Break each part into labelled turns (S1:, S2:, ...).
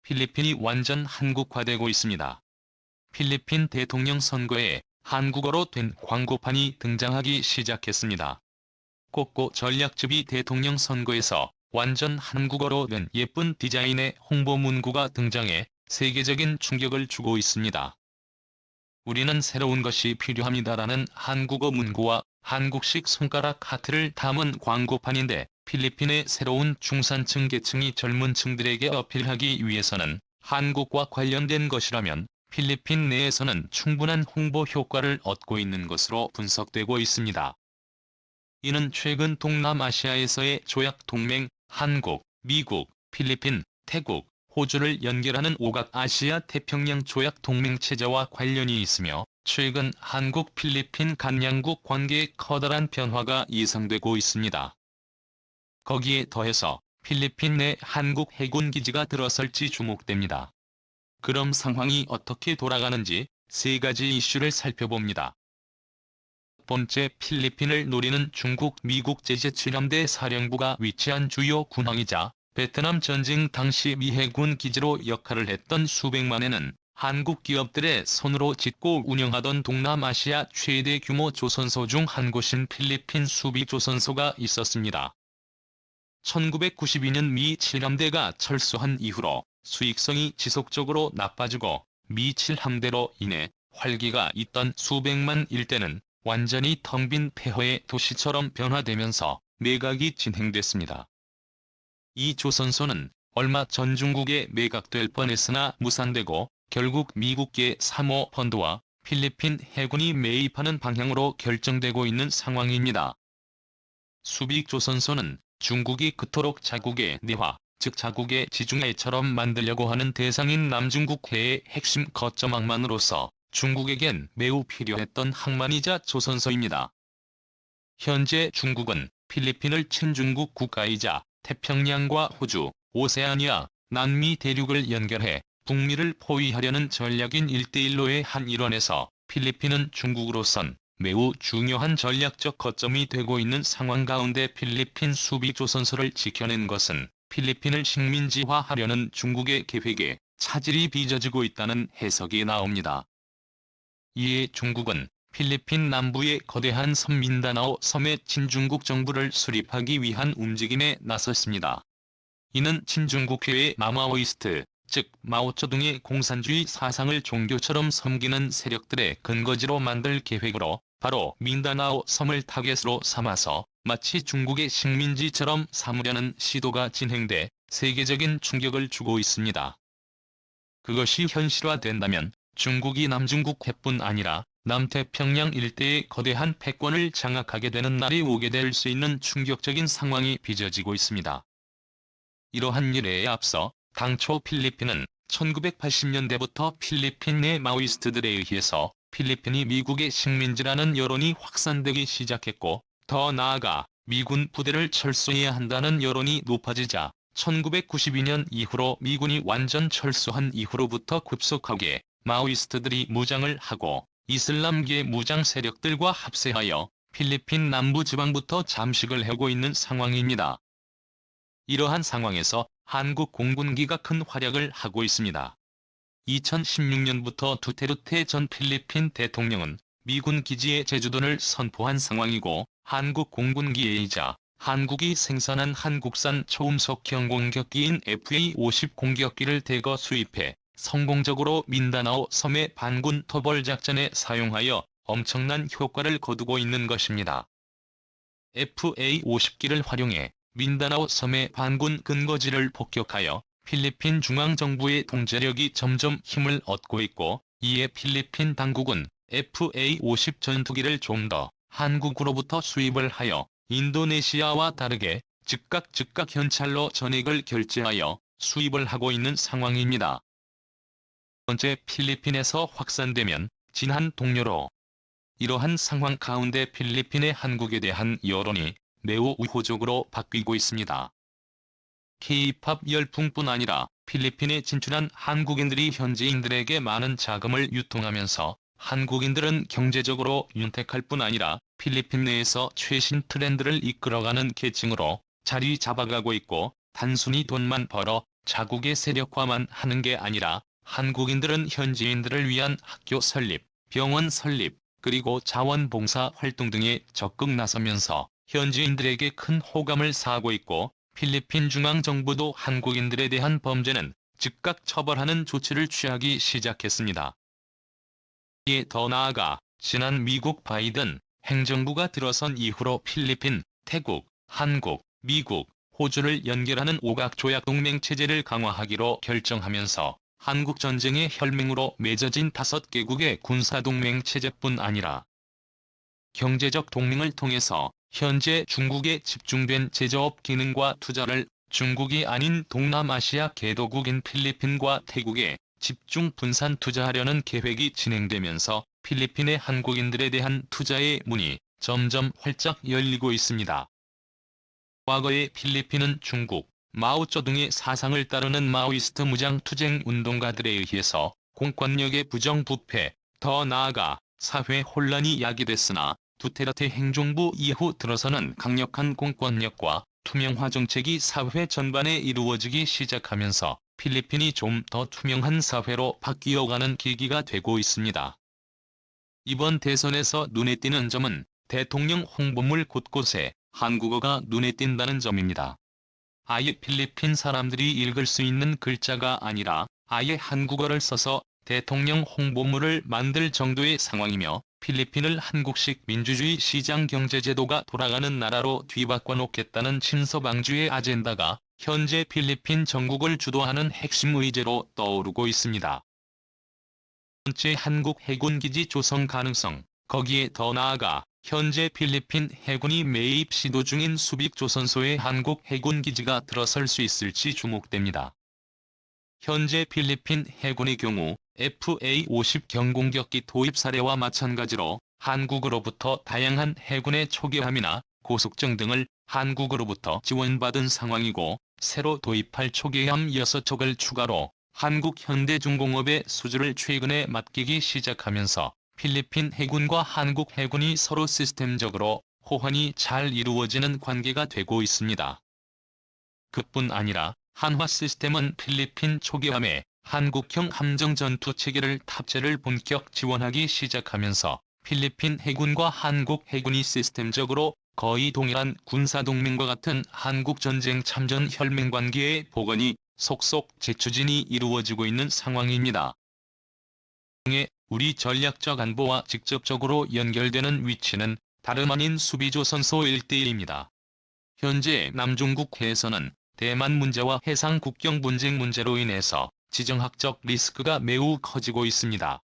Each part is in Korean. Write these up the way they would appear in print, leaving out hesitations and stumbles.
S1: 필리핀이 완전 한국화되고 있습니다. 필리핀 대통령 선거에 한국어로 된 광고판이 등장하기 시작했습니다. 꼭고 전략주비 대통령 선거에서 완전 한국어로 된 예쁜 디자인의 홍보 문구가 등장해 세계적인 충격을 주고 있습니다. 우리는 새로운 것이 필요합니다라는 한국어 문구와 한국식 손가락 하트를 담은 광고판인데, 필리핀의 새로운 중산층 계층이 젊은 층들에게 어필하기 위해서는 한국과 관련된 것이라면 필리핀 내에서는 충분한 홍보 효과를 얻고 있는 것으로 분석되고 있습니다. 이는 최근 동남아시아에서의 조약동맹, 한국, 미국, 필리핀, 태국, 호주를 연결하는 오각아시아 태평양 조약동맹체제와 관련이 있으며, 최근 한국-필리핀 간 양국 관계에 커다란 변화가 예상되고 있습니다. 거기에 더해서 필리핀 내 한국 해군 기지가 들어설지 주목됩니다. 그럼 상황이 어떻게 돌아가는지 세 가지 이슈를 살펴봅니다. 첫 번째, 필리핀을 노리는 중국 미국 제7함대 사령부가 위치한 주요 군항이자 베트남 전쟁 당시 미 해군 기지로 역할을 했던 수백만에는 한국 기업들의 손으로 짓고 운영하던 동남아시아 최대 규모 조선소 중 한 곳인 필리핀 수비조선소가 있었습니다. 1992년 미 7함대가 철수한 이후로 수익성이 지속적으로 나빠지고 미 7함대로 인해 활기가 있던 수백만 일대는 완전히 텅 빈 폐허의 도시처럼 변화되면서 매각이 진행됐습니다. 이 조선소는 얼마 전 중국에 매각될 뻔했으나 무산되고 결국 미국계 사모펀드와 필리핀 해군이 매입하는 방향으로 결정되고 있는 상황입니다. 수비조선소는 중국이 그토록 자국의 내화, 즉 자국의 지중해처럼 만들려고 하는 대상인 남중국해의 핵심 거점 항만으로서 중국에겐 매우 필요했던 항만이자 조선소입니다. 현재 중국은 필리핀을 친중국 국가이자 태평양과 호주, 오세아니아, 남미 대륙을 연결해 북미를 포위하려는 전략인 1대1로의 한 일원에서 필리핀은 중국으로선 매우 중요한 전략적 거점이 되고 있는 상황 가운데 필리핀 수비조선소를 지켜낸 것은 필리핀을 식민지화하려는 중국의 계획에 차질이 빚어지고 있다는 해석이 나옵니다. 이에 중국은 필리핀 남부의 거대한 섬 민다나오 섬에 친중국 정부를 수립하기 위한 움직임에 나섰습니다. 이는 친중국회의 마마오이스트, 즉 마오쩌둥의 공산주의 사상을 종교처럼 섬기는 세력들의 근거지로 만들 계획으로 바로 민다나오 섬을 타겟으로 삼아서 마치 중국의 식민지처럼 삼으려는 시도가 진행돼 세계적인 충격을 주고 있습니다. 그것이 현실화된다면 중국이 남중국해뿐 아니라 남태평양 일대의 거대한 패권을 장악하게 되는 날이 오게 될 수 있는 충격적인 상황이 빚어지고 있습니다. 이러한 일에 앞서 당초 필리핀은 1980년대부터 필리핀 내 마오이스트들에 의해서 필리핀이 미국의 식민지라는 여론이 확산되기 시작했고, 더 나아가 미군 부대를 철수해야 한다는 여론이 높아지자 1992년 이후로 미군이 완전 철수한 이후로부터 급속하게 마오이스트들이 무장을 하고 이슬람계 무장 세력들과 합세하여 필리핀 남부 지방부터 잠식을 하고 있는 상황입니다. 이러한 상황에서 한국 공군기가 큰 활약을 하고 있습니다. 2016년부터 두테르테 전 필리핀 대통령은 미군 기지의 제주도를 선포한 상황이고, 한국 공군기에이자 한국이 생산한 한국산 초음속형 공격기인 FA-50 공격기를 대거 수입해 성공적으로 민다나오 섬의 반군 토벌 작전에 사용하여 엄청난 효과를 거두고 있는 것입니다. FA-50기를 활용해 민다나오 섬의 반군 근거지를 폭격하여 필리핀 중앙정부의 통제력이 점점 힘을 얻고 있고, 이에 필리핀 당국은 FA-50 전투기를 좀 더 한국으로부터 수입을 하여 인도네시아와 다르게 즉각 현찰로 전액을 결제하여 수입을 하고 있는 상황입니다. 번째, 필리핀에서 확산되면 진한 동료로. 이러한 상황 가운데 필리핀의 한국에 대한 여론이 매우 우호적으로 바뀌고 있습니다. K-팝 열풍뿐 아니라 필리핀에 진출한 한국인들이 현지인들에게 많은 자금을 유통하면서 한국인들은 경제적으로 윤택할 뿐 아니라 필리핀 내에서 최신 트렌드를 이끌어가는 계층으로 자리 잡아가고 있고, 단순히 돈만 벌어 자국의 세력화만 하는 게 아니라 한국인들은 현지인들을 위한 학교 설립, 병원 설립, 그리고 자원봉사 활동 등에 적극 나서면서 현지인들에게 큰 호감을 사고 있고, 필리핀 중앙정부도 한국인들에 대한 범죄는 즉각 처벌하는 조치를 취하기 시작했습니다. 이에 더 나아가 지난 미국 바이든 행정부가 들어선 이후로 필리핀, 태국, 한국, 미국, 호주를 연결하는 오각조약동맹체제를 강화하기로 결정하면서 한국전쟁의 혈맹으로 맺어진 5개국의 군사동맹체제뿐 아니라 경제적 동맹을 통해서 현재 중국에 집중된 제조업 기능과 투자를 중국이 아닌 동남아시아 개도국인 필리핀과 태국에 집중 분산 투자하려는 계획이 진행되면서 필리핀의 한국인들에 대한 투자의 문이 점점 활짝 열리고 있습니다. 과거의 필리핀은 중국, 마오쩌둥의 사상을 따르는 마오이스트 무장투쟁 운동가들에 의해서 공권력의 부정부패, 더 나아가 사회 혼란이 야기됐으나 두테르테 행정부 이후 들어서는 강력한 공권력과 투명화 정책이 사회 전반에 이루어지기 시작하면서 필리핀이 좀 더 투명한 사회로 바뀌어가는 계기가 되고 있습니다. 이번 대선에서 눈에 띄는 점은 대통령 홍보물 곳곳에 한국어가 눈에 띈다는 점입니다. 아예 필리핀 사람들이 읽을 수 있는 글자가 아니라 아예 한국어를 써서 대통령 홍보물을 만들 정도의 상황이며, 필리핀을 한국식 민주주의 시장 경제제도가 돌아가는 나라로 뒤바꿔 놓겠다는 친서방주의 아젠다가 현재 필리핀 정국을 주도하는 핵심 의제로 떠오르고 있습니다. 번째, 한국 해군기지 조성 가능성. 거기에 더 나아가 현재 필리핀 해군이 매입 시도 중인 수빅조선소에 한국 해군기지가 들어설 수 있을지 주목됩니다. 현재 필리핀 해군의 경우 FA-50 경공격기 도입 사례와 마찬가지로 한국으로부터 다양한 해군의 초계함이나 고속정 등을 한국으로부터 지원받은 상황이고, 새로 도입할 초계함 6척을 추가로 한국 현대중공업의 수주를 최근에 맡기기 시작하면서 필리핀 해군과 한국 해군이 서로 시스템적으로 호환이 잘 이루어지는 관계가 되고 있습니다. 그뿐 아니라 한화 시스템은 필리핀 초계함에 한국형 함정 전투 체계를 탑재를 본격 지원하기 시작하면서 필리핀 해군과 한국 해군이 시스템적으로 거의 동일한 군사동맹과 같은 한국전쟁 참전 혈맹 관계의 복원이 속속 재추진이 이루어지고 있는 상황입니다. 우리 전략적 안보와 직접적으로 연결되는 위치는 다름 아닌 수비조선소 1대1입니다. 현재 남중국 해에서는 대만 문제와 해상 국경 분쟁 문제로 인해서 지정학적 리스크가 매우 커지고 있습니다.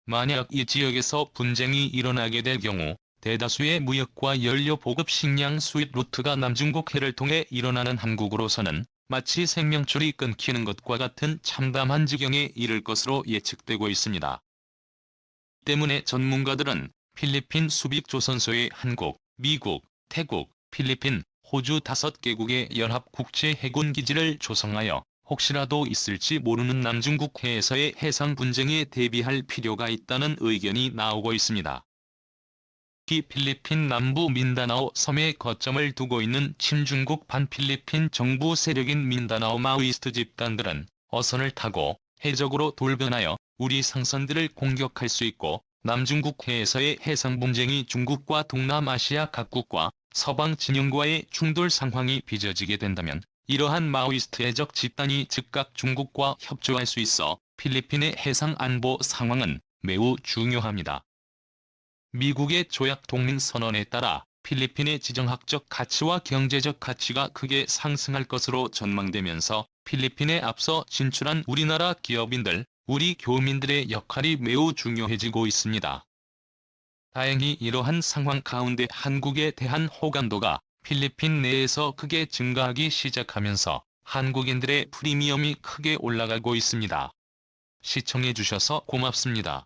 S1: 만약 이 지역에서 분쟁이 일어나게 될 경우 대다수의 무역과 연료 보급 식량 수입 루트가 남중국 해를 통해 일어나는 한국으로서는 마치 생명줄이 끊기는 것과 같은 참담한 지경에 이를 것으로 예측되고 있습니다. 때문에 전문가들은 필리핀 수빅조선소의 한국, 미국, 태국, 필리핀, 호주 5개국의 연합국제해군기지를 조성하여 혹시라도 있을지 모르는 남중국 해에서의 해상 분쟁에 대비할 필요가 있다는 의견이 나오고 있습니다. 특히 필리핀 남부 민다나오 섬에 거점을 두고 있는 친중국 반필리핀 정부 세력인 민다나오 마오이스트 집단들은 어선을 타고 해적으로 돌변하여 우리 상선들을 공격할 수 있고, 남중국 해에서의 해상 분쟁이 중국과 동남아시아 각국과 서방 진영과의 충돌 상황이 빚어지게 된다면 이러한 마오이스트 해적 집단이 즉각 중국과 협조할 수 있어 필리핀의 해상 안보 상황은 매우 중요합니다. 미국의 조약 동맹 선언에 따라 필리핀의 지정학적 가치와 경제적 가치가 크게 상승할 것으로 전망되면서 필리핀에 앞서 진출한 우리나라 기업인들, 우리 교민들의 역할이 매우 중요해지고 있습니다. 다행히 이러한 상황 가운데 한국에 대한 호감도가 필리핀 내에서 크게 증가하기 시작하면서 한국인들의 프리미엄이 크게 올라가고 있습니다. 시청해주셔서 고맙습니다.